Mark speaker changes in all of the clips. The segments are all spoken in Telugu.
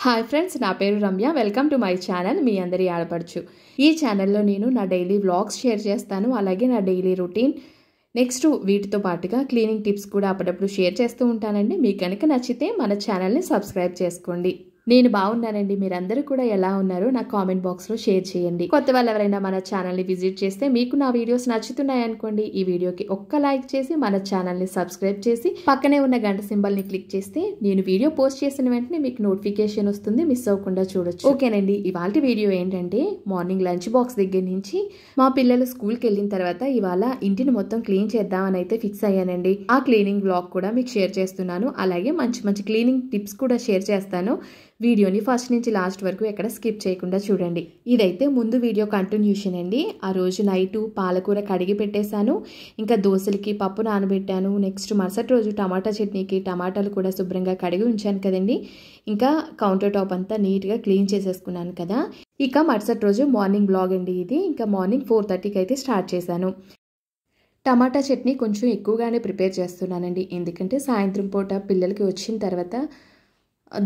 Speaker 1: హాయ్ ఫ్రెండ్స్, నా పేరు Ramya. Welcome to my channel. మీ అందరి ఆడపడుచు. ఈ ఛానల్లో నేను నా డైలీ వ్లాగ్స్ షేర్ చేస్తాను, అలాగే నా డైలీ రొటీన్, నెక్స్ట్ వీటితో పాటుగా క్లీనింగ్ టిప్స్ కూడా అప్పుడప్పుడు షేర్ చేస్తూ ఉంటానండి. మీకు కనుక నచ్చితే మన ఛానల్ని సబ్స్క్రైబ్ చేసుకోండి. నేను బాగున్నానండి. మీరందరూ కూడా ఎలా ఉన్నారో నా కామెంట్ బాక్స్లో షేర్ చేయండి. కొత్త వాళ్ళు ఎవరైనా మన ఛానల్ని విజిట్ చేస్తే మీకు నా వీడియోస్ నచ్చుతున్నాయి అనుకోండి, ఈ వీడియోకి ఒక్క లైక్ చేసి మన ఛానల్ని సబ్స్క్రైబ్ చేసి పక్కనే ఉన్న గంట సింబల్ని క్లిక్ చేస్తే నేను వీడియో పోస్ట్ చేసిన వెంటనే మీకు నోటిఫికేషన్ వస్తుంది, మిస్ అవ్వకుండా చూడొచ్చు. ఓకేనండి, ఇవాళ వీడియో ఏంటంటే మార్నింగ్ లంచ్ బాక్స్ దగ్గర నుంచి మా పిల్లలు స్కూల్కి వెళ్ళిన తర్వాత ఇవాళ ఇంటిని మొత్తం క్లీన్ చేద్దామని అయితే ఫిక్స్ అయ్యానండి. ఆ క్లీనింగ్ బ్లాగ్ కూడా మీకు షేర్ చేస్తున్నాను, అలాగే మంచి మంచి క్లీనింగ్ టిప్స్ కూడా షేర్ చేస్తాను. వీడియోని ఫస్ట్ నుంచి లాస్ట్ వరకు ఎక్కడ స్కిప్ చేయకుండా చూడండి. ఇదైతే ముందు వీడియో కంటిన్యూషన్ అండి. ఆ రోజు నైట్ పాలకూర కడిగి పెట్టేశాను, ఇంకా దోశలకి పప్పు నానబెట్టాను. నెక్స్ట్ మరుసటి రోజు టమాటా చట్నీకి టమాటాలు కూడా శుభ్రంగా కడిగి ఉంచాను కదండి. ఇంకా కౌంటర్ టాప్ అంతా నీట్గా క్లీన్ చేసేసుకున్నాను కదా. ఇక మరుసటి రోజు మార్నింగ్ బ్లాగ్ అండి ఇది. ఇంకా మార్నింగ్ 4:30కి అయితే స్టార్ట్ చేశాను. టమాటా చట్నీ కొంచెం ఎక్కువగానే ప్రిపేర్ చేస్తున్నానండి, ఎందుకంటే సాయంత్రం పూట పిల్లలకి వచ్చిన తర్వాత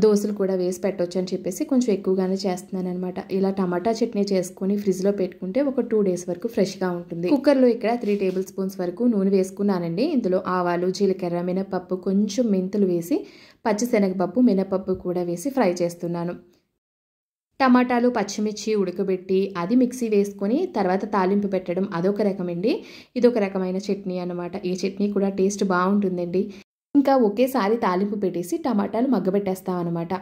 Speaker 1: దోశలు కూడా వేసి పెట్టవచ్చు అని చెప్పేసి కొంచెం ఎక్కువగానే చేస్తున్నాను అనమాట. ఇలా టమాటా చట్నీ చేసుకుని ఫ్రిడ్జ్లో పెట్టుకుంటే ఒక 2 days వరకు ఫ్రెష్గా ఉంటుంది. కుక్కర్లో ఇక్కడ 3 tablespoons వరకు నూనె వేసుకున్నానండి. ఇందులో ఆవాలు, జీలకర్ర, మినపప్పు, కొంచెం మెంతులు వేసి పచ్చిశనగపప్పు, మినపప్పు కూడా వేసి ఫ్రై చేస్తున్నాను. టమాటాలు, పచ్చిమిర్చి ఉడకబెట్టి అది మిక్సీ వేసుకొని తర్వాత తాలింపు పెట్టడం అదొక రకమండి. ఇదొక రకమైన చట్నీ అనమాట. ఈ చట్నీ కూడా టేస్ట్ బాగుంటుందండి. ఇంకా ఒకేసారి తాలింపు పెట్టేసి టమాటాలు మగ్గబెట్టేస్తాం అనమాట.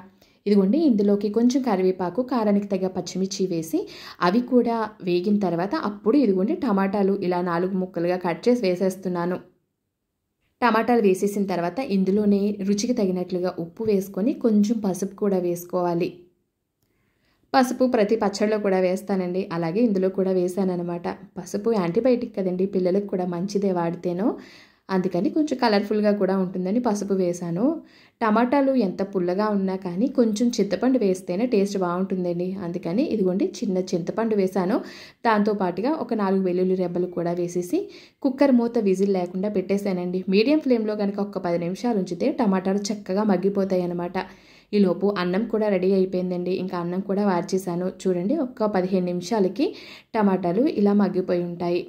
Speaker 1: ఇదిగోండి, ఇందులోకి కొంచెం కరివేపాకు, కారానికి తగ్గ పచ్చిమిర్చి వేసి అవి కూడా వేగిన తర్వాత అప్పుడు ఇదిగోండి టమాటాలు ఇలా 4 ముక్కలుగా కట్ చేసి వేసేస్తున్నాను. టమాటాలు వేసేసిన తర్వాత ఇందులోనే రుచికి తగినట్లుగా ఉప్పు వేసుకొని కొంచెం పసుపు కూడా వేసుకోవాలి. పసుపు ప్రతి పచ్చడిలో కూడా వేస్తానండి, అలాగే ఇందులో కూడా వేసానమాట. పసుపు యాంటీబయాటిక్ కదండి, పిల్లలకు కూడా మంచిదే వాడితేనో, అందుకని కొంచెం కలర్ఫుల్గా కూడా ఉంటుందని పసుపు వేసాను. టమాటాలు ఎంత పుల్లగా ఉన్నా కానీ కొంచెం చింతపండు వేస్తేనే టేస్ట్ బాగుంటుందండి, అందుకని ఇదిగోండి చిన్న చింతపండు వేసాను. దాంతోపాటుగా ఒక 4 వెల్లుల్లి రెబ్బలు కూడా వేసేసి కుక్కర్ మూత విజిల్ లేకుండా పెట్టేశానండి. మీడియం ఫ్లేమ్లో కనుక ఒక 10 నిమిషాలు ఉంచితే టమాటాలు చక్కగా మగ్గిపోతాయి అన్నమాట. ఈలోపు అన్నం కూడా రెడీ అయిపోయిందండి. ఇంకా అన్నం కూడా వార్చేసాను. చూడండి, ఒక 15 నిమిషాలకి టమాటాలు ఇలా మగ్గిపోయి ఉంటాయి.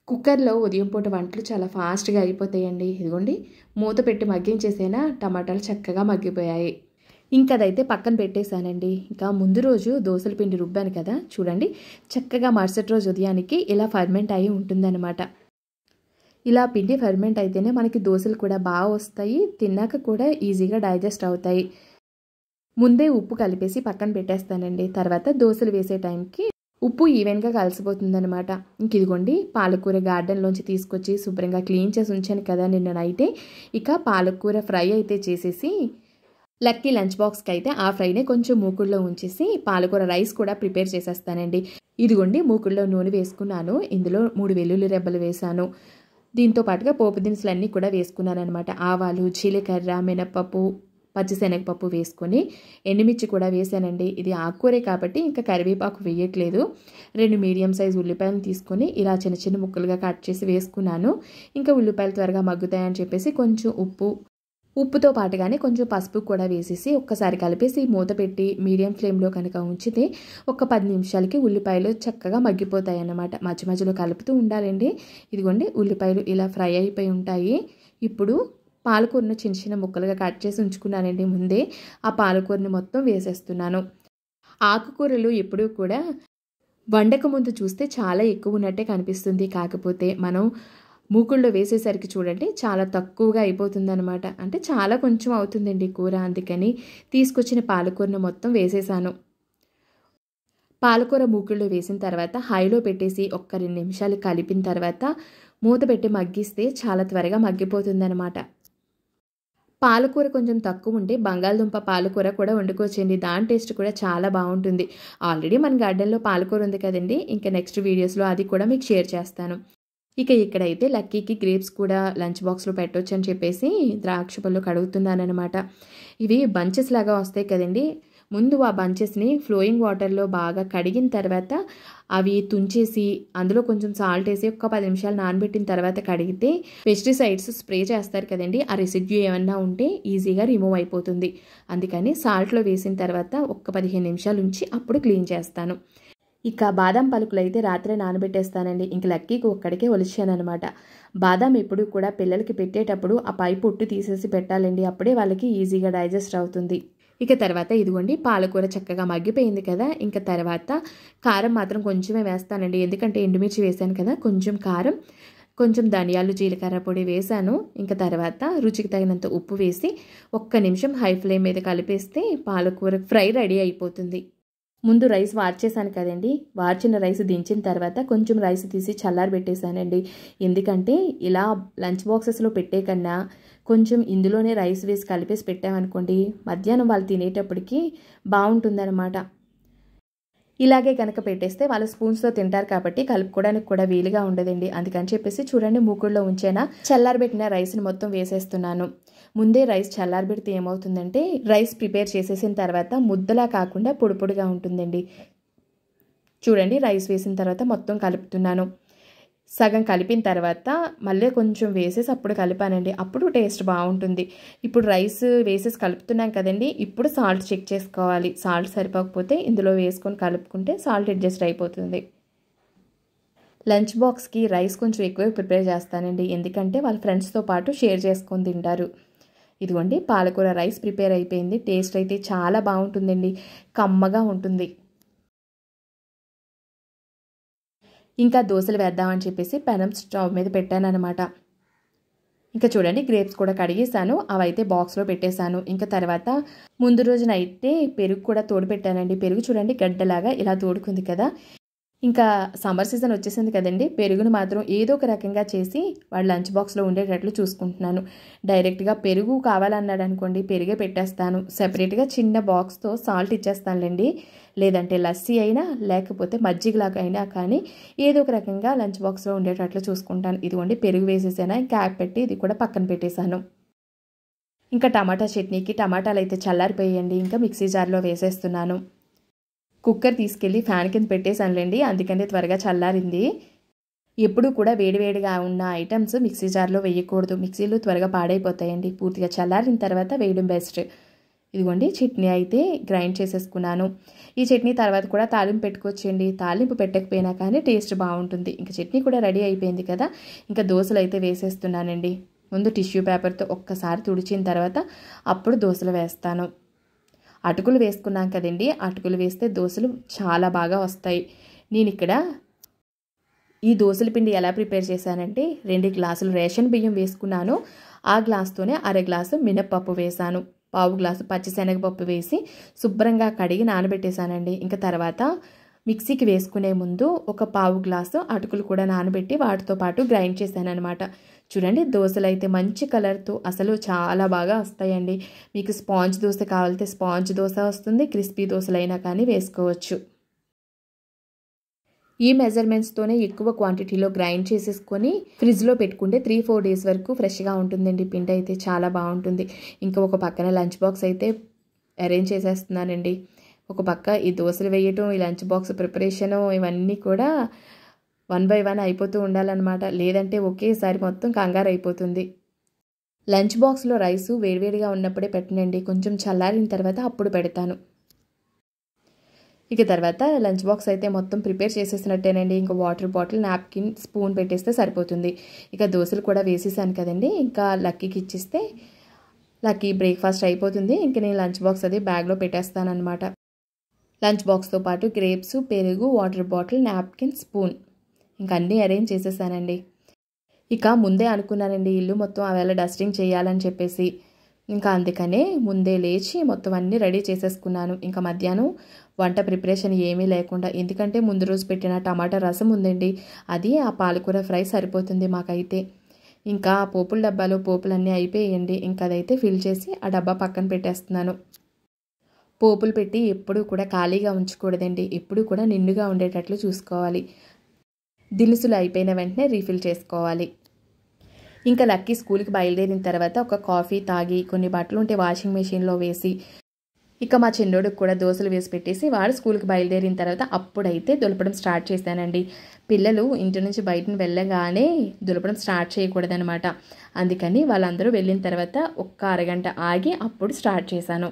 Speaker 1: కుక్కర్లో ఉదయం పూట వంటలు చాలా ఫాస్ట్గా అయిపోతాయండి. ఇదిగోండి, మూత పెట్టి మగ్గించేసేనా టమాటాలు చక్కగా మగ్గిపోయాయి. ఇంకా అదైతే పక్కన పెట్టేశానండి. ఇంకా ముందు రోజు దోశల పిండి రుబ్బాను కదా, చూడండి చక్కగా మరుసటి రోజు ఉదయానికి ఇలా ఫర్మెంట్ అయి ఉంటుందన్నమాట. ఇలా పిండి ఫర్మెంట్ అయితేనే మనకి దోశలు కూడా బాగా వస్తాయి, తిన్నాక కూడా ఈజీగా డైజెస్ట్ అవుతాయి. ముందే ఉప్పు కలిపేసి పక్కన పెట్టేస్తానండి. తర్వాత దోశలు వేసే టైంకి ఉప్పు ఈవెన్గా కలిసిపోతుందనమాట. ఇంక ఇదిగోండి పాలకూర గార్డెన్లోంచి తీసుకొచ్చి శుభ్రంగా క్లీన్ చేసి ఉంచాను కదా నిన్న నైటే. ఇక పాలకూర ఫ్రై అయితే చేసేసి లక్కీ లంచ్ బాక్స్కి అయితే ఆ ఫ్రైనే కొంచెం మూకుడులో ఉంచేసి పాలకూర రైస్ కూడా ప్రిపేర్ చేసేస్తానండి. ఇదిగోండి మూకుడులో నూనె వేసుకున్నాను. ఇందులో 3 వెల్లుల్లి రెబ్బలు వేసాను. దీంతో పాటుగా పోపు దినుసులన్నీ కూడా వేసుకున్నాను అనమాట. ఆవాలు, జీలకర్ర, మినపప్పు, పచ్చిశనగపప్పు వేసుకొని ఎండుమిర్చి కూడా వేసానండి. ఇది ఆకుకూరే కాబట్టి ఇంకా కరివేపాకు వేయట్లేదు. 2 మీడియం సైజ్ ఉల్లిపాయలు తీసుకొని ఇలా చిన్న చిన్న ముక్కలుగా కట్ చేసి వేసుకున్నాను. ఇంకా ఉల్లిపాయలు త్వరగా మగ్గుతాయని చెప్పేసి కొంచెం ఉప్పుతో పాటుగానే కొంచెం పసుపు కూడా వేసేసి ఒక్కసారి కలిపేసి మూత పెట్టి మీడియం ఫ్లేమ్లో కనుక ఉంచితే ఒక 10 నిమిషాలకి ఉల్లిపాయలు చక్కగా మగ్గిపోతాయి అన్నమాట. మధ్య మధ్యలో కలుపుతూ ఉండాలండి. ఇదిగోండి ఉల్లిపాయలు ఇలా ఫ్రై అయిపోయి ఉంటాయి. ఇప్పుడు పాలకూరను చిన్న చిన్న ముక్కలుగా కట్ చేసి ఉంచుకున్నానండి ముందే. ఆ పాలకూరని మొత్తం వేసేస్తున్నాను. ఆకుకూరలు ఎప్పుడూ కూడా వండక ముందు చూస్తే చాలా ఎక్కువ ఉన్నట్టే కనిపిస్తుంది, కాకపోతే మనం మూకుల్లో వేసేసరికి చూడండి చాలా తక్కువగా అయిపోతుందన్నమాట. అంటే చాలా కొంచెం అవుతుందండి కూర, అందుకని తీసుకొచ్చిన పాలకూరను మొత్తం వేసేసాను. పాలకూర మూకుల్లో వేసిన తర్వాత హైలో పెట్టేసి ఒక్క 2 నిమిషాలు కలిపిన తర్వాత మూత పెట్టి మగ్గిస్తే చాలా త్వరగా మగ్గిపోతుందన్నమాట. పాలకూర కొంచెం తక్కువ ఉంటే బంగాళదుంప పాలకూర కూడా వండుకోవచ్చండి, దాని టేస్ట్ కూడా చాలా బాగుంటుంది. ఆల్రెడీ మన గార్డెన్లో పాలకూర ఉంది కదండి, ఇంకా నెక్స్ట్ వీడియోస్లో అది కూడా మీకు షేర్ చేస్తాను. ఇక ఇక్కడైతే లక్కీకి గ్రేప్స్ కూడా లంచ్ బాక్స్లో పెట్టవచ్చు అని చెప్పేసి ద్రాక్ష పళ్ళు కడుగుతున్నాను అనమాట. ఇవి బంచెస్ లాగా వస్తాయి కదండి, ముందు ఆ బంచెస్ని ఫ్లోయింగ్ వాటర్లో బాగా కడిగిన తర్వాత అవి తుంచేసి అందులో కొంచెం సాల్ట్ వేసి ఒక 10 నిమిషాలు నానబెట్టిన తర్వాత కడిగితే పెస్టిసైడ్స్ స్ప్రే చేస్తారు కదండి, ఆ రెసిడ్యూ ఏమన్నా ఉంటే ఈజీగా రిమూవ్ అయిపోతుంది. అందుకని సాల్ట్లో వేసిన తర్వాత ఒక 15 నిమిషాలు ఉంచి అప్పుడు క్లీన్ చేస్తాను. ఇక బాదం పలుకులు అయితే రాత్రే నానబెట్టేస్తానండి. ఇంక లక్కీకి ఒక్కడికే ఒలిచానమాట. బాదం ఎప్పుడు కూడా పిల్లలకి పెట్టేటప్పుడు ఆ పై పొట్టు తీసేసి పెట్టాలండి, అప్పుడే వాళ్ళకి ఈజీగా డైజెస్ట్ అవుతుంది. ఇక తర్వాత ఇదిగోండి పాలకూర చక్కగా మగ్గిపోయింది కదా. ఇంకా తర్వాత కారం మాత్రం కొంచెమే వేస్తానండి, ఎందుకంటే ఎండుమిర్చి వేసాను కదా. కొంచెం కారం, కొంచెం ధనియాలు జీలకర్ర పొడి వేసాను. ఇంకా తర్వాత రుచికి తగినంత ఉప్పు వేసి 1 నిమిషం హై ఫ్లేమ్ మీద కలిపేస్తే పాలకూర ఫ్రై రెడీ అయిపోతుంది. ముందు రైస్ వార్చేసాను కదండి, వార్చిన రైస్ దించిన తర్వాత కొంచెం రైస్ తీసి చల్లారబెట్టేశానండి. ఎందుకంటే ఇలా లంచ్ బాక్సెస్లో పెట్టే కన్నా కొంచెం ఇందులోనే రైస్ వేసి కలిపేసి పెట్టామనుకోండి, మధ్యాహ్నం వాళ్ళు తినేటప్పటికి బాగుంటుందన్నమాట. ఇలాగే కనుక పెట్టేస్తే వాళ్ళు స్పూన్స్తో తింటారు కాబట్టి కలుపుకోవడానికి కూడా వీలుగా ఉండదండి. అందుకని చెప్పేసి చూడండి మూకుడులో ఉంచేనా చల్లారబెట్టిన రైస్ని మొత్తం వేసేస్తున్నాను. ముందే రైస్ చల్లారబెడితే ఏమవుతుందంటే రైస్ ప్రిపేర్ చేసేసిన తర్వాత ముద్దలా కాకుండా పొడి పొడిగా ఉంటుందండి. చూడండి రైస్ వేసిన తర్వాత మొత్తం కలుపుతున్నాను. సగం కలిపిన తర్వాత మళ్ళీ కొంచెం వేసేసి అప్పుడు కలిపానండి, అప్పుడు టేస్ట్ బాగుంటుంది. ఇప్పుడు రైస్ వేసేసి కలుపుతున్నాం కదండి, ఇప్పుడు సాల్ట్ చెక్ చేసుకోవాలి. సాల్ట్ సరిపోకపోతే ఇందులో వేసుకొని కలుపుకుంటే సాల్ట్ అడ్జస్ట్ అయిపోతుంది. లంచ్ బాక్స్కి రైస్ కొంచెం ఎక్కువ ప్రిపేర్ చేస్తానండి, ఎందుకంటే వాళ్ళ ఫ్రెండ్స్తో పాటు షేర్ చేసుకొని తింటారు. ఇదిగోండి పాలకూర రైస్ ప్రిపేర్ అయిపోయింది. టేస్ట్ అయితే చాలా బాగుంటుందండి, కమ్మగా ఉంటుంది. ఇంకా దోశలు వేద్దామని చెప్పేసి పెనం స్టవ్ మీద పెట్టాను అనమాట. ఇంకా చూడండి గ్రేప్స్ కూడా కడిగేసాను, అవైతే బాక్స్లో పెట్టేశాను. ఇంకా తర్వాత ముందు రోజునైతే పెరుగు కూడా తోడు పెట్టానండి. పెరుగు చూడండి గడ్డలాగా ఇలా తోడుకుంది కదా. ఇంకా సమ్మర్ సీజన్ వచ్చేసింది కదండి, పెరుగును మాత్రం ఏదో ఒక రకంగా చేసి వాడు లంచ్ బాక్స్లో ఉండేటట్లు చూసుకుంటున్నాను. డైరెక్ట్గా పెరుగు కావాలన్నాడు అనుకోండి పెరుగే పెట్టేస్తాను, సెపరేట్గా చిన్న బాక్స్తో సాల్ట్ ఇచ్చేస్తానులేండి. లేదంటే లస్సీ అయినా లేకపోతే మజ్జిగలాగా అయినా కానీ ఏదో ఒక రకంగా లంచ్ బాక్స్లో ఉండేటట్లు చూసుకుంటాను. ఇదిగోండి పెరుగు వేసేసాను, క్యాప్ పెట్టి ఇది కూడా పక్కన పెట్టేశాను. ఇంకా టమాటా చట్నీకి టమాటాలు అయితే చల్లారిపోయాయండి, ఇంకా మిక్సీ జార్లో వేసేస్తున్నాను. కుక్కర్ తీసుకెళ్ళి ఫ్యాన్ కింద పెట్టేశానులేండి, అందుకని త్వరగా చల్లారింది. ఎప్పుడు కూడా వేడివేడిగా ఉన్న ఐటమ్స్ మిక్సీ జార్లో వేయకూడదు, మిక్సీలో త్వరగా పాడైపోతాయండి. పూర్తిగా చల్లారిన తర్వాత వేయడం బెస్ట్. ఇదిగోండి చట్నీ అయితే గ్రైండ్ చేసేసుకున్నాను. ఈ చట్నీ తర్వాత కూడా తాలింపు పెట్టుకోవచ్చండి, తాలింపు పెట్టకపోయినా కానీ టేస్ట్ బాగుంటుంది. ఇంకా చట్నీ కూడా రెడీ అయిపోయింది కదా. ఇంకా దోశలు అయితే వేసేస్తున్నానండి. ముందు టిష్యూ పేపర్తో ఒక్కసారి తుడిచిన తర్వాత అప్పుడు దోశలు వేస్తాను. అటుకులు వేసుకున్నాం కదండి, అటుకులు వేస్తే దోశలు చాలా బాగా వస్తాయి. నేను ఇక్కడ ఈ దోశల పిండి ఎలా ప్రిపేర్ చేశానంటే 2 గ్లాసులు రేషన్ బియ్యం వేసుకున్నాను, ఆ గ్లాస్తోనే 1/2 గ్లాసు మినప్పప్పు వేశాను, 1/4 గ్లాసు పచ్చిశనగపప్పు వేసి శుభ్రంగా కడిగి నానబెట్టేశానండి. ఇంకా తర్వాత మిక్సీకి వేసుకునే ముందు ఒక 1/4 గ్లాసు అటుకులు కూడా నానబెట్టి వాటితో పాటు గ్రైండ్ చేశాను అనమాట. చూడండి దోశలు అయితే మంచి కలర్తో అసలు చాలా బాగా వస్తాయండి. మీకు స్పాంజ్ దోశ కావాలంటే స్పాంజ్ దోశ వస్తుంది, క్రిస్పీ దోశలైనా కానీ వేసుకోవచ్చు. ఈ మెజర్మెంట్స్తోనే ఎక్కువ క్వాంటిటీలో గ్రైండ్ చేసేసుకొని ఫ్రిడ్జ్లో పెట్టుకుంటే 3-4 డేస్ వరకు ఫ్రెష్గా ఉంటుందండి. పిండి అయితే చాలా బాగుంటుంది. ఇంకా ఒక పక్కన లంచ్ బాక్స్ అయితే అరేంజ్ చేసేస్తున్నానండి. ఒక పక్క ఈ దోశలు వేయటం, ఈ లంచ్ బాక్స్ ప్రిపరేషను ఇవన్నీ కూడా 1 by 1 అయిపోతూ ఉండాలన్నమాట, లేదంటే ఒకేసారి మొత్తం కంగారు అయిపోతుంది. లంచ్ బాక్స్లో రైసు వేడివేడిగా ఉన్నప్పుడే పెట్టనండి, కొంచెం చల్లారిన తర్వాత అప్పుడు పెడతాను. ఇక తర్వాత లంచ్ బాక్స్ అయితే మొత్తం ప్రిపేర్ చేసేసినట్టేనండి. ఇంకా వాటర్ బాటిల్, నాప్కిన్, స్పూన్ పెట్టేస్తే సరిపోతుంది. ఇక దోశలు కూడా వేసేసాను కదండి, ఇంకా లక్కీకి ఇచ్చిస్తే లక్కీ బ్రేక్ఫాస్ట్ అయిపోతుంది. ఇంక నేను లంచ్ బాక్స్ అది బ్యాగ్లో పెట్టేస్తాను అనమాట. లంచ్ బాక్స్తో పాటు గ్రేప్స్, పెరుగు, వాటర్ బాటిల్, నాప్కిన్, స్పూన్ ఇంకా అన్నీ అరేంజ్ చేసేసానండి. ఇక ముందే అనుకున్నానండి ఇల్లు మొత్తం అవేళ డస్టింగ్ చేయాలని చెప్పేసి, ఇంకా అందుకనే ముందే లేచి మొత్తం అన్నీ రెడీ చేసేసుకున్నాను. ఇంకా మధ్యాహ్నం వంట ప్రిపరేషన్ ఏమీ లేకుండా, ఎందుకంటే ముందు రోజు పెట్టిన టమాటా రసం ఉందండి, అది ఆ పాలకూర ఫ్రై సరిపోతుంది మాకైతే. ఇంకా పోపుల డబ్బాలో పోపులన్నీ అయిపోయాయండి, ఇంకా అదైతే ఫిల్ చేసి ఆ డబ్బా పక్కన పెట్టేస్తున్నాను. పోపులు పెట్టి ఎప్పుడూ కూడా ఖాళీగా ఉంచకూడదండి, ఎప్పుడూ కూడా నిండుగా ఉండేటట్లు చూసుకోవాలి. దినుసులు అయిపోయిన వెంటనే రీఫిల్ చేసుకోవాలి. ఇంకా లక్కీ స్కూల్కి బయలుదేరిన తర్వాత ఒక కాఫీ తాగి కొన్ని బట్టలు ఉంటే వాషింగ్ మెషిన్లో వేసి ఇక మా చిన్నోడికి కూడా దోశలు వేసి పెట్టేసి వాడు స్కూల్కి బయలుదేరిన తర్వాత అప్పుడైతే దులపడం స్టార్ట్ చేశానండి. పిల్లలు ఇంటి నుంచి బయటను వెళ్ళగానే దులపడం స్టార్ట్ చేయకూడదనమాట. అందుకని వాళ్ళందరూ వెళ్ళిన తర్వాత ఒక్క అరగంట ఆగి అప్పుడు స్టార్ట్ చేశాను.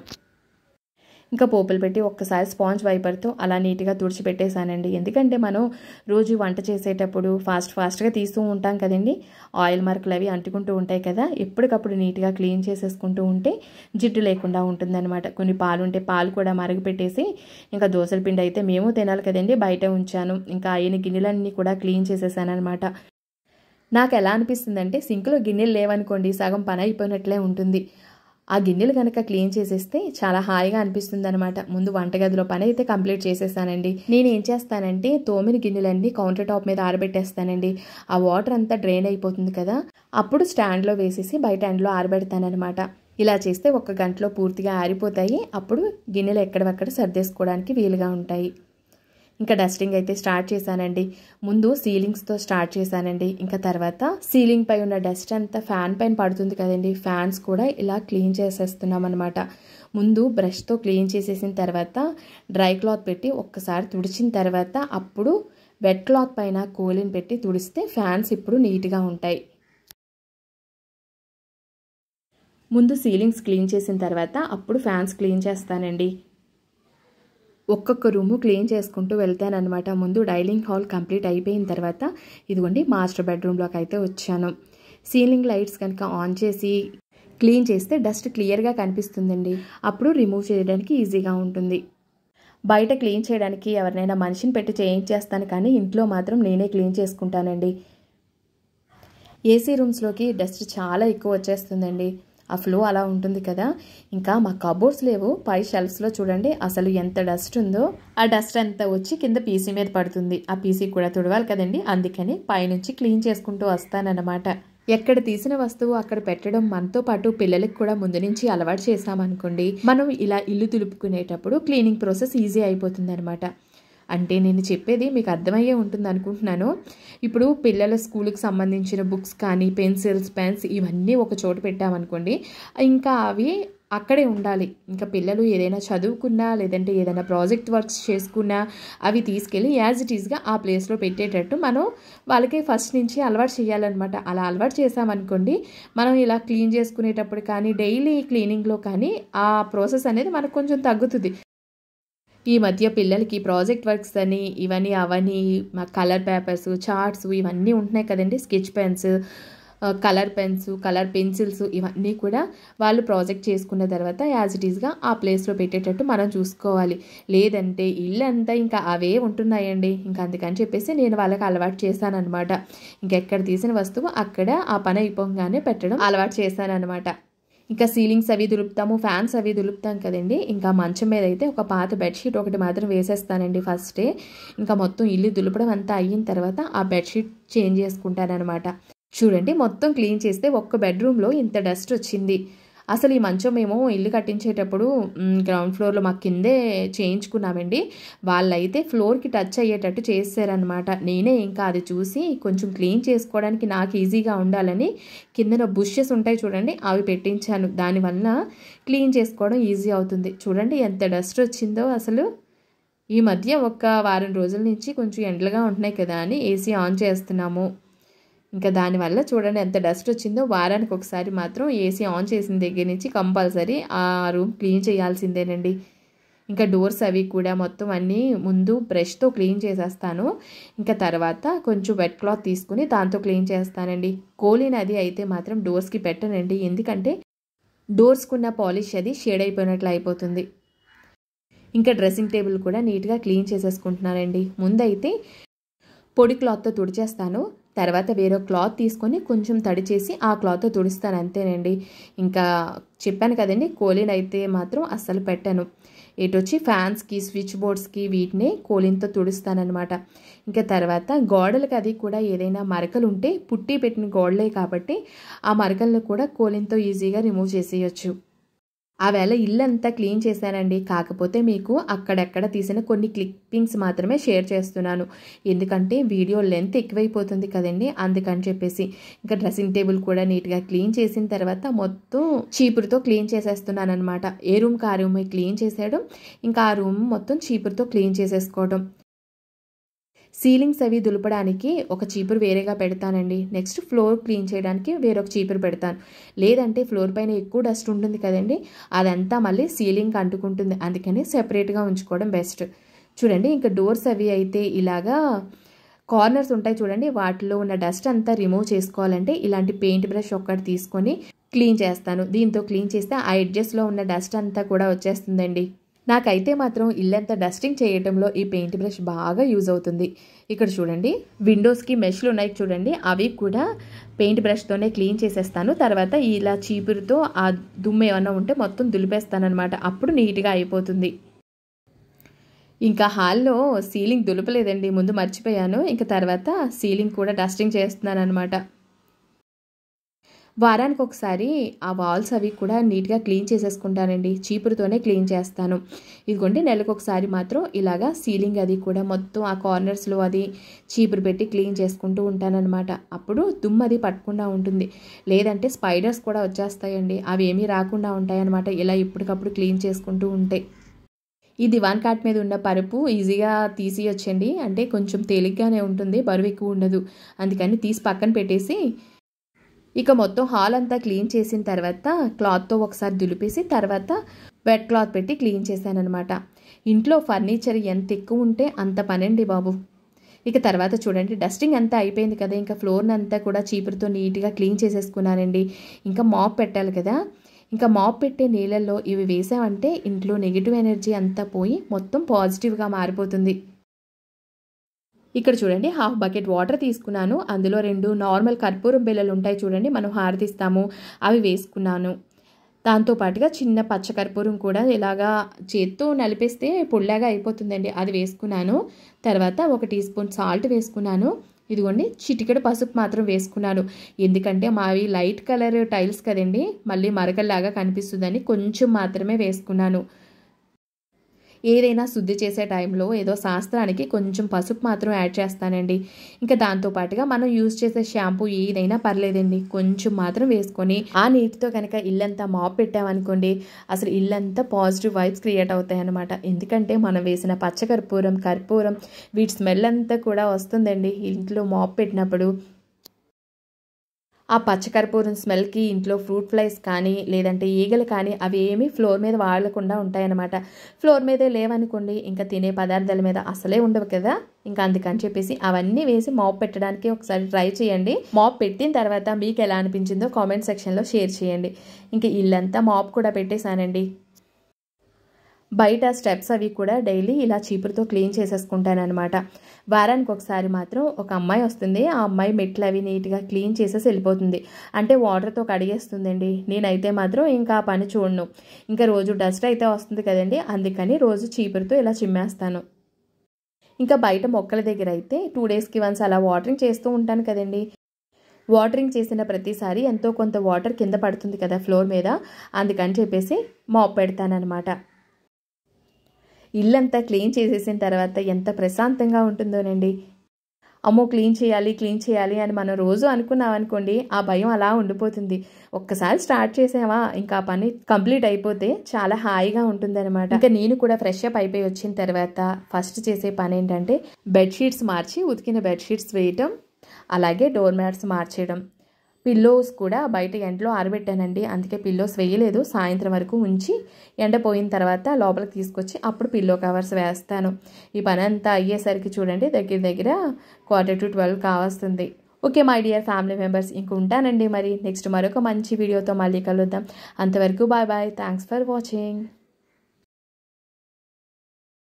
Speaker 1: ఇంకా పోపులు పెట్టి ఒక్కసారి స్పాంజ్ వైపర్తో అలా నీట్గా తుడిచిపెట్టేశానండి. ఎందుకంటే మనం రోజు వంట చేసేటప్పుడు ఫాస్ట్గా తీస్తూ ఉంటాం కదండి. ఆయిల్ మార్కులు అవి అంటుకుంటూ ఉంటాయి కదా. ఎప్పటికప్పుడు నీట్గా క్లీన్ చేసేసుకుంటూ ఉంటే జిడ్డు లేకుండా ఉంటుందన్నమాట. కొన్ని పాలు ఉంటే పాలు కూడా మరగపెట్టేసి ఇంకా దోశల పిండి అయితే మేము తినాలి కదండి, బయట ఉంచాను. ఇంకా అయిన గిన్నెలన్నీ కూడా క్లీన్ చేసేసాను అనమాట. నాకు ఎలా అనిపిస్తుందంటే సింక్లో గిన్నెలు లేవనుకోండి సగం పని అయిపోయినట్లే ఉంటుంది. ఆ గిన్నెలు కనుక క్లీన్ చేసేస్తే చాలా హాయిగా అనిపిస్తుంది అనమాట. ముందు వంటగదిలో పని అయితే కంప్లీట్ చేసేసానండి. నేను ఏం చేస్తానంటే తోమిన గిన్నెలన్నీ కౌంటర్ టాప్ మీద ఆరబెట్టేస్తానండి. ఆ వాటర్ అంతా డ్రైన్ అయిపోతుంది కదా, అప్పుడు స్టాండ్లో వేసేసి బయట ఎండలో ఆరబెడతానమాట. ఇలా చేస్తే 1 గంటలో పూర్తిగా ఆరిపోతాయి. అప్పుడు గిన్నెలు ఎక్కడవక్కడ సర్దేసుకోవడానికి వీలుగా ఉంటాయి. ఇంకా డస్టింగ్ అయితే స్టార్ట్ చేశానండి. ముందు సీలింగ్స్తో స్టార్ట్ చేశానండి. ఇంకా తర్వాత సీలింగ్ పై ఉన్న డస్ట్ అంతా ఫ్యాన్ పైన పడుతుంది కదండి, ఫ్యాన్స్ కూడా ఇలా క్లీన్ చేసేస్తున్నాం అనమాట. ముందు బ్రష్తో క్లీన్ చేసేసిన తర్వాత డ్రై క్లాత్ పెట్టి ఒక్కసారి తుడిచిన తర్వాత అప్పుడు వెట్ క్లాత్ పైన కోలిన్ పెట్టి తుడిస్తే ఫ్యాన్స్ ఇప్పుడు నీట్గా ఉంటాయి. ముందు సీలింగ్స్ క్లీన్ చేసిన తర్వాత అప్పుడు ఫ్యాన్స్ క్లీన్ చేస్తానండి. ఒక్కొక్క రూము క్లీన్ చేసుకుంటూ వెళ్తానమాట. ముందు డైనింగ్ హాల్ కంప్లీట్ అయిపోయిన తర్వాత ఇదిగోండి మాస్టర్ బెడ్రూమ్లోకి అయితే వచ్చాను. సీలింగ్ లైట్స్ కనుక ఆన్ చేసి క్లీన్ చేస్తే డస్ట్ క్లియర్గా కనిపిస్తుందండి. అప్పుడు రిమూవ్ చేయడానికి ఈజీగా ఉంటుంది. బయట క్లీన్ చేయడానికి ఎవరినైనా మనిషిని పెట్టి చేయించేస్తాను, కానీ ఇంట్లో మాత్రం నేనే క్లీన్ చేసుకుంటానండి. ఏసీ రూమ్స్లోకి డస్ట్ చాలా ఎక్కువ వచ్చేస్తుందండి. ఆ ఫ్లో అలా ఉంటుంది కదా. ఇంకా మా కబోర్డ్స్ లేవు, పై షెల్ఫ్స్లో చూడండి అసలు ఎంత డస్ట్ ఉందో. ఆ డస్ట్ అంతా వచ్చి కింద పీసీ మీద పడుతుంది. ఆ పీసీ కూడా తుడవాలి కదండి, అందుకని పైనుంచి క్లీన్ చేసుకుంటూ వస్తానన్నమాట. ఎక్కడ తీసిన వస్తువు అక్కడ పెట్టడం మనతో పాటు పిల్లలకు కూడా ముందు నుంచి అలవాటు చేసామనుకోండి, మనం ఇలా ఇల్లు దులుపుకునేటప్పుడు క్లీనింగ్ ప్రాసెస్ ఈజీ అయిపోతుంది అనమాట. అంటే నేను చెప్పేది మీకు అర్థమయ్యే ఉంటుంది అనుకుంటున్నాను. ఇప్పుడు పిల్లల స్కూల్కి సంబంధించిన బుక్స్ కానీ పెన్సిల్స్ పెన్స్ ఇవన్నీ ఒక చోట పెట్టామనుకోండి, ఇంకా అవి అక్కడే ఉండాలి. ఇంకా పిల్లలు ఏదైనా చదువుకున్నా లేదంటే ఏదైనా ప్రాజెక్ట్ వర్క్స్ చేసుకున్నా అవి తీసుకెళ్ళి యాజ్ ఇట్ ఈస్గా ఆ ప్లేస్లో పెట్టేటట్టు మనం వాళ్ళకి ఫస్ట్ నుంచి అలవాటు చేయాలన్నమాట. అలా అలవాటు చేసామనుకోండి, మనం ఇలా క్లీన్ చేసుకునేటప్పుడు కానీ డైలీ క్లీనింగ్లో కానీ ఆ ప్రాసెస్ అనేది మనకు కొంచెం తగ్గుతుంది. ఈ మధ్య పిల్లలకి ప్రాజెక్ట్ వర్క్స్ అని ఇవన్నీ అవన్నీ కలర్ పేపర్స్ చార్ట్స్ ఇవన్నీ ఉంటున్నాయి కదండి. Sketch pens, colour pens, colour pencils ఇవన్నీ కూడా వాళ్ళు ప్రాజెక్ట్ చేసుకున్న తర్వాత యాజ్ ఇట్ ఈస్గా ఆ ప్లేస్లో పెట్టేటట్టు మనం చూసుకోవాలి. లేదంటే ఇల్లు అంతా ఇంకా అవే ఉంటున్నాయండి. ఇంకా అందుకని చెప్పేసి నేను వాళ్ళకి అలవాటు చేశానన్నమాట. ఇంకెక్కడ తీసిన వస్తువు అక్కడ ఆ పని అయిపోగానే పెట్టడం అలవాటు చేశానన్నమాట. ఇంకా సీలింగ్స్ అవి దులుపుతాము, ఫ్యాన్స్ అవి దులుపుతాం కదండి. ఇంకా మంచం మీద అయితే ఒక పాత బెడ్షీట్ ఒకటి మాత్రం వేసేస్తానండి ఫస్టే. ఇంకా మొత్తం ఇల్లు దులపడం అంతా అయిన తర్వాత ఆ బెడ్షీట్ చేంజ్ చేసుకుంటానమాట. చూడండి మొత్తం క్లీన్ చేస్తే ఒక్క బెడ్రూమ్లో ఇంత డస్ట్ వచ్చింది. అసలు ఈ మంచం మేము ఇల్లు కట్టించేటప్పుడు గ్రౌండ్ ఫ్లోర్లో మాకు కిందే చేయించుకున్నామండి. వాళ్ళైతే ఫ్లోర్కి టచ్ అయ్యేటట్టు చేశారనమాట. నేనే ఇంకా అది చూసి కొంచెం క్లీన్ చేసుకోవడానికి నాకు ఈజీగా ఉండాలని కిందన బుషెస్ ఉంటాయి చూడండి, అవి పెట్టించాను. దానివల్ల క్లీన్ చేసుకోవడం ఈజీ అవుతుంది. చూడండి ఎంత డస్ట్ వచ్చిందో అసలు. ఈ మధ్య ఒక వారం రోజుల నుంచి కొంచెం ఎండలుగా ఉంటున్నాయి కదా అని ఏసీ ఆన్ చేస్తున్నాము. ఇంకా దానివల్ల చూడండి ఎంత డస్ట్ వచ్చిందో. వారానికి ఒకసారి మాత్రం ఏసీ ఆన్ చేసిన దగ్గర నుంచి కంపల్సరీ ఆ రూమ్ క్లీన్ చేయాల్సిందేనండి. ఇంకా డోర్స్ అవి కూడా మొత్తం అన్నీ ముందు బ్రష్తో క్లీన్ చేసేస్తాను. ఇంకా తర్వాత కొంచెం వెట్ క్లాత్ తీసుకుని దాంతో క్లీన్ చేస్తానండి. కోలిన్ అది అయితే మాత్రం డోర్స్కి పెట్టనండి, ఎందుకంటే డోర్స్కున్న పాలిష్ అది షేడ్ అయిపోయినట్లు అయిపోతుంది. ఇంకా డ్రెస్సింగ్ టేబుల్ కూడా నీట్గా క్లీన్ చేసేసుకుంటున్నానండి. ముందైతే పొడి క్లాత్తో తుడిచేస్తాను, తర్వాత వేరే క్లాత్ తీసుకొని కొంచెం తడి చేసి ఆ క్లాత్తో తుడుస్తాను, అంతేనండి. ఇంకా చెప్పాను కదండి కోలిన్ అయితే మాత్రం అస్సలు పెట్టాను. ఇటొచ్చి ఫ్యాన్స్కి స్విచ్ బోర్డ్స్కి వీటిని కోలిన్తో తుడుస్తానమాట. ఇంకా తర్వాత గోడలకు అది కూడా ఏదైనా మరకలు ఉంటే పుట్టి పెట్టిన గోడలే కాబట్టి ఆ మరకలను కూడా కోలిన్తో ఈజీగా రిమూవ్ చేసేయచ్చు. ఆవేళ ఇల్లంతా క్లీన్ చేశానండి. కాకపోతే మీకు అక్కడక్కడ తీసిన కొన్ని క్లిప్పింగ్స్ మాత్రమే షేర్ చేస్తున్నాను. ఎందుకంటే వీడియో లెంత్ ఎక్కువైపోతుంది కదండి, అందుకని చెప్పేసి. ఇంకా డ్రెస్సింగ్ టేబుల్ కూడా నీట్గా క్లీన్ చేసిన తర్వాత మొత్తం చీపురుతో క్లీన్ చేసేస్తున్నాను అనమాట. ఏ రూమ్కి ఆ రూమ్ క్లీన్ చేసేయడం, ఇంకా ఆ రూమ్ మొత్తం చీపురుతో క్లీన్ చేసేసుకోవడం. సీలింగ్స్ అవి దులపడానికి ఒక చీపురు వేరేగా పెడతానండి. నెక్స్ట్ ఫ్లోర్ క్లీన్ చేయడానికి వేరొక చీపురు పెడతాను. లేదంటే ఫ్లోర్ పైన ఎక్కువ డస్ట్ ఉంటుంది కదండి, అదంతా మళ్ళీ సీలింగ్ అంటుకుంటుంది. అందుకని సెపరేట్గా ఉంచుకోవడం బెస్ట్. చూడండి, ఇంకా డోర్స్ అవి అయితే ఇలాగా కార్నర్స్ ఉంటాయి చూడండి, వాటిలో ఉన్న డస్ట్ అంతా రిమూవ్ చేసుకోవాలంటే ఇలాంటి పెయింట్ బ్రష్ ఒక్కటి తీసుకొని క్లీన్ చేస్తాను. దీంతో క్లీన్ చేస్తే ఆ ఎడ్జెస్లో ఉన్న డస్ట్ అంతా కూడా వచ్చేస్తుందండి. నాకైతే మాత్రం ఇల్లంతా డస్టింగ్ చేయడంలో ఈ పెయింట్ బ్రష్ బాగా యూజ్ అవుతుంది. ఇక్కడ చూడండి, విండోస్కి మెష్లు ఉన్నాయి చూడండి, అవి కూడా పెయింట్ బ్రష్తోనే క్లీన్ చేసేస్తాను. తర్వాత ఇలా చీపురుతో ఆ దుమ్ము ఏమన్నా ఉంటే మొత్తం దులిపేస్తానమాట. అప్పుడు నీట్గా అయిపోతుంది. ఇంకా హాల్లో సీలింగ్ దులపలేదండి, ముందు మర్చిపోయాను. ఇంకా తర్వాత సీలింగ్ కూడా డస్టింగ్ చేస్తున్నాను అనమాట. వారానికి ఒకసారి ఆ వాల్స్ అవి కూడా నీట్గా క్లీన్ చేసేసుకుంటానండి. చీపురుతోనే క్లీన్ చేస్తాను. ఇదిగోండి, నెలకు ఒకసారి మాత్రం ఇలాగా సీలింగ్ అది కూడా మొత్తం ఆ కార్నర్స్లో అది చీపురు పెట్టి క్లీన్ చేసుకుంటూ ఉంటానన్నమాట. అప్పుడు దుమ్ము అది పట్టకుండా ఉంటుంది. లేదంటే స్పైడర్స్ కూడా వచ్చేస్తాయండి, అవి ఏమీ రాకుండా ఉంటాయన్నమాట ఇలా ఇప్పటికప్పుడు క్లీన్ చేసుకుంటూ ఉంటే. ఈ దివాన్ కాట్ మీద ఉన్న పరుపు ఈజీగా తీసియొచ్చండి. అంటే కొంచెం తేలిగ్గానే ఉంటుంది, బరువు ఎక్కువ ఉండదు. అందుకని తీసి పక్కన పెట్టేసి ఇక మొత్తం హాల్ అంతా క్లీన్ చేసిన తర్వాత క్లాత్తో ఒకసారి దులిపేసి తర్వాత వెట్ క్లాత్ పెట్టి క్లీన్ చేశానమాట. ఇంట్లో ఫర్నిచర్ ఎంత ఎక్కువ ఉంటే అంత పనండి బాబు. ఇక తర్వాత చూడండి, డస్టింగ్ అంతా అయిపోయింది కదా, ఇంకా ఫ్లోర్ని అంతా కూడా చీపురుతో నీట్గా క్లీన్ చేసేసుకున్నానండి. ఇంకా మాప్ పెట్టాలి కదా, ఇంకా మాప్ పెట్టే నీళ్ళల్లో ఇవి వేసామంటే ఇంట్లో నెగిటివ్ ఎనర్జీ అంతా పోయి మొత్తం పాజిటివ్గా మారిపోతుంది. ఇక్కడ చూడండి, హాఫ్ బకెట్ వాటర్ తీసుకున్నాను. అందులో 2 నార్మల్ కర్పూరం బిళ్ళలు ఉంటాయి చూడండి, మనం హారతిస్తాము, అవి వేసుకున్నాను. దాంతోపాటుగా చిన్న పచ్చకర్పూరం కూడా ఇలాగా చేత్తో నలిపేస్తే పొడిలాగా అయిపోతుందండి, అది వేసుకున్నాను. తర్వాత 1 టీ స్పూన్ సాల్ట్ వేసుకున్నాను. ఇదిగోండి, చిటికెడు పసుపు మాత్రం వేసుకున్నాను. ఎందుకంటే మావి లైట్ కలర్ టైల్స్ కదండి, మళ్ళీ మరకల్లాగా కనిపిస్తుందని కొంచెం మాత్రమే వేసుకున్నాను. ఏదైనా శుద్ధి చేసే టైంలో ఏదో శాస్త్రానికి కొంచెం పసుపు మాత్రం యాడ్ చేస్తానండి. ఇంకా దాంతోపాటుగా మనం యూజ్ చేసే షాంపూ ఏదైనా పర్లేదండి, కొంచెం మాత్రం వేసుకొని ఆ నీటితో కనుక ఇల్లంతా మాప్ పెట్టామనుకోండి, అసలు ఇల్లంతా పాజిటివ్ వైబ్స్ క్రియేట్ అవుతాయి అన్నమాట. ఎందుకంటే మనం వేసిన పచ్చకర్పూరం, కర్పూరం వీటి స్మెల్ అంతా కూడా వస్తుందండి ఇంట్లో మాప్ పెట్టినప్పుడు. ఆ పచ్చకర్పూరం స్మెల్కి ఇంట్లో ఫ్రూట్ ఫ్లైస్ కానీ లేదంటే ఈగలు కానీ అవి ఏమీ ఫ్లోర్ మీద వాడకుండా ఉంటాయన్నమాట. ఫ్లోర్ మీదే లేవనుకోండి, ఇంకా తినే పదార్థాల మీద అసలే ఉండవు కదా. ఇంకా అందుకని చెప్పేసి అవన్నీ వేసి మాప్ పెట్టడానికి ఒకసారి ట్రై చేయండి. మాప్ పెట్టిన తర్వాత మీకు ఎలా అనిపించిందో కామెంట్ సెక్షన్లో షేర్ చేయండి. ఇంకా ఇల్లంతా మాప్ కూడా పెట్టేశానండి. బయట స్టెప్స్ అవి కూడా డైలీ ఇలా చీపురుతో క్లీన్ చేసేసుకుంటానమాట. వారానికి ఒకసారి మాత్రం ఒక అమ్మాయి వస్తుంది, ఆ అమ్మాయి మెట్లు అవి నీట్గా క్లీన్ చేసేసి వెళ్ళిపోతుంది. అంటే వాటర్తో కడిగేస్తుందండి. నేనైతే మాత్రం ఇంకా ఆ పని చూడను. ఇంకా రోజు డస్ట్ అయితే వస్తుంది కదండి, అందుకని రోజు చీపురుతో ఇలా చిమ్మేస్తాను. ఇంకా బయట మొక్కల దగ్గర అయితే 2 డేస్కి వన్స్ అలా వాటరింగ్ చేస్తూ ఉంటాను కదండి. వాటరింగ్ చేసిన ప్రతిసారి ఎంతో కొంత వాటర్ కింద పడుతుంది కదా ఫ్లోర్ మీద, అందుకని చెప్పేసి మాప్ పెడతానమాట. ఇల్లంతా క్లీన్ చేసేసిన తర్వాత ఎంత ప్రశాంతంగా ఉంటుందోనండి. అమ్మో క్లీన్ చేయాలి అని మనం రోజు అనుకున్నాం అనుకోండి, ఆ భయం అలా ఉండిపోతుంది. ఒక్కసారి స్టార్ట్ చేసామా ఇంకా ఆ పని కంప్లీట్ అయిపోతే చాలా హాయిగా ఉంటుందన్నమాట. ఇంకా నేను కూడా ఫ్రెష్ అప్ అయిపోయి వచ్చిన తర్వాత ఫస్ట్ చేసే పని ఏంటంటే బెడ్షీట్స్ మార్చి ఉతికిన బెడ్షీట్స్ వేయటం, అలాగే డోర్ మ్యాట్స్ మార్చేయడం. పిల్లోస్ కూడా బయట ఎండలో ఆరబెట్టానండి, అందుకే పిల్లోస్ వేయలేదు. సాయంత్రం వరకు ఉంచి ఎండ పోయిన తర్వాత లోపలికి తీసుకొచ్చి అప్పుడు పిల్లో కవర్స్ వేస్తాను. ఈ పని అంతా అయ్యేసరికి చూడండి దగ్గర 11:45 కావస్తుంది. Okay my dear family members, ఇంక ఉంటానండి. మరి నెక్స్ట్ మరొక మంచి వీడియోతో మళ్ళీ కలుద్దాం. అంతవరకు bye bye. Thanks for watching.